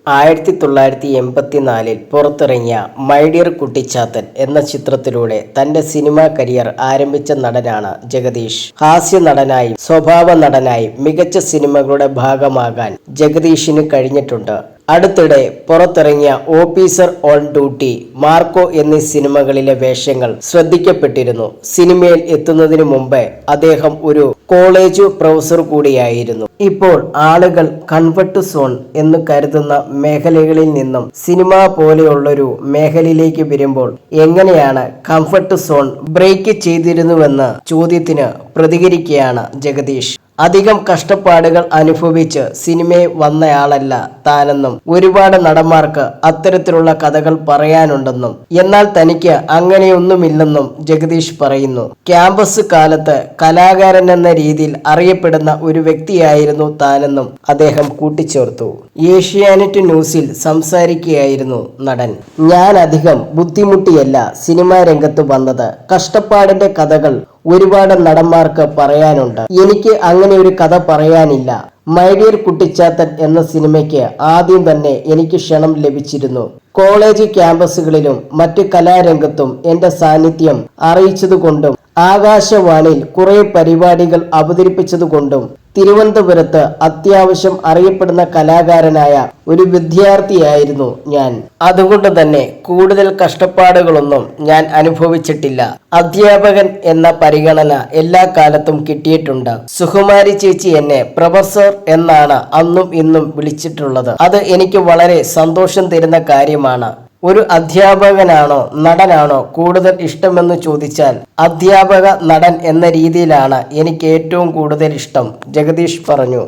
1984 പുറത്തിറങ്ങിയ my dear Kuttichathan എന്ന ചിത്രത്തിലൂടെ തന്റെ സിനിമാ കരിയർ ആരംഭിച്ച നടനാണ് ജഗദീഷ്. ഹാസ്യ നടനായി, സ്വഭാവ നടനായി മികച്ച സിനിമകളുടെ ഭാഗമാകാൻ ജഗദീഷിന് കഴിഞ്ഞിട്ടുണ്ട്. അടുത്തിടെ പുറത്തിറങ്ങിയ ഓഫീസർ ഓൺ ഡ്യൂട്ടി, മാർക്കോ എന്നീ സിനിമകളിലെ വേഷങ്ങൾ ശ്രദ്ധിക്കപ്പെട്ടിരുന്നു. സിനിമയിൽ എത്തുന്നതിന് മുമ്പ് അദ്ദേഹം ഒരു കോളേജ് പ്രൊഫസർ കൂടിയായിരുന്നു. ഇപ്പോൾ ആളുകൾ കംഫർട്ട് സോൺ എന്ന് കരുതുന്ന മേഖലകളിൽ നിന്നും സിനിമ പോലെയുള്ളൊരു മേഖലയിലേക്ക് വരുമ്പോൾ എങ്ങനെയാണ് കംഫർട്ട് സോൺ ബ്രേക്ക് ചെയ്തിരുന്നുവെന്ന ചോദ്യത്തിന് പ്രതികരിക്കുകയാണ് ജഗദീഷ്. അധികം കഷ്ടപ്പാടുകൾ അനുഭവിച്ച് സിനിമയിൽ വന്നയാളല്ല താനെന്നും ഒരുപാട് നടന്മാർക്ക് അത്തരത്തിലുള്ള കഥകൾ പറയാനുണ്ടെന്നും എന്നാൽ തനിക്ക് അങ്ങനെയൊന്നുമില്ലെന്നും ജഗദീഷ് പറയുന്നു. ക്യാമ്പസ് കാലത്ത് കലാകാരൻ എന്ന രീതിയിൽ അറിയപ്പെടുന്ന ഒരു വ്യക്തിയായിരുന്നു താനെന്നും അദ്ദേഹം കൂട്ടിച്ചേർത്തു. ഏഷ്യാനെറ്റ് ന്യൂസിൽ സംസാരിക്കുകയായിരുന്നു നടൻ. ഞാൻ അധികം ബുദ്ധിമുട്ടിയല്ല സിനിമാ രംഗത്ത് വന്നത്. കഷ്ടപ്പാടിന്റെ കഥകൾ ഒരുപാട് നടന്മാർക്ക് പറയാനുണ്ട്. എനിക്ക് അങ്ങനെ ഒരു കഥ പറയാനില്ല. മൈ ഡിയർ കുട്ടിച്ചാത്തൻ എന്ന സിനിമയ്ക്ക് ആദ്യം തന്നെ എനിക്ക് ക്ഷണം ലഭിച്ചിരുന്നു. കോളേജ് ക്യാമ്പസുകളിലും മറ്റ് കലാരംഗത്തും എന്റെ സാന്നിധ്യം അറിയിച്ചതുകൊണ്ടും ആകാശവാണിയിൽ കുറെ പരിപാടികൾ അവതരിപ്പിച്ചതുകൊണ്ടും തിരുവനന്തപുരത്ത് അത്യാവശ്യം അറിയപ്പെടുന്ന കലാകാരനായ ഒരു വിദ്യാർത്ഥിയായിരുന്നു ഞാൻ. അതുകൊണ്ട് തന്നെ കൂടുതൽ കഷ്ടപ്പാടുകളൊന്നും ഞാൻ അനുഭവിച്ചിട്ടില്ല. അധ്യാപകൻ എന്ന പരിഗണന എല്ലാ കാലത്തും കിട്ടിയിട്ടുണ്ട്. സുകുമാരി ചേച്ചി എന്നെ പ്രൊഫസർ എന്നാണ് അന്നും ഇന്നും വിളിച്ചിട്ടുള്ളത്. അത് എനിക്ക് വളരെ സന്തോഷം തരുന്ന കാര്യമാണ്. ഒരു അധ്യാപകനാണോ നടനാണോ കൂടുതൽ ഇഷ്ടമെന്ന് ചോദിച്ചാൽ അധ്യാപക നടൻ എന്ന രീതിയിലാണ് എനിക്ക് ഏറ്റവും കൂടുതൽ ഇഷ്ടം, ജഗദീഷ് പറഞ്ഞു.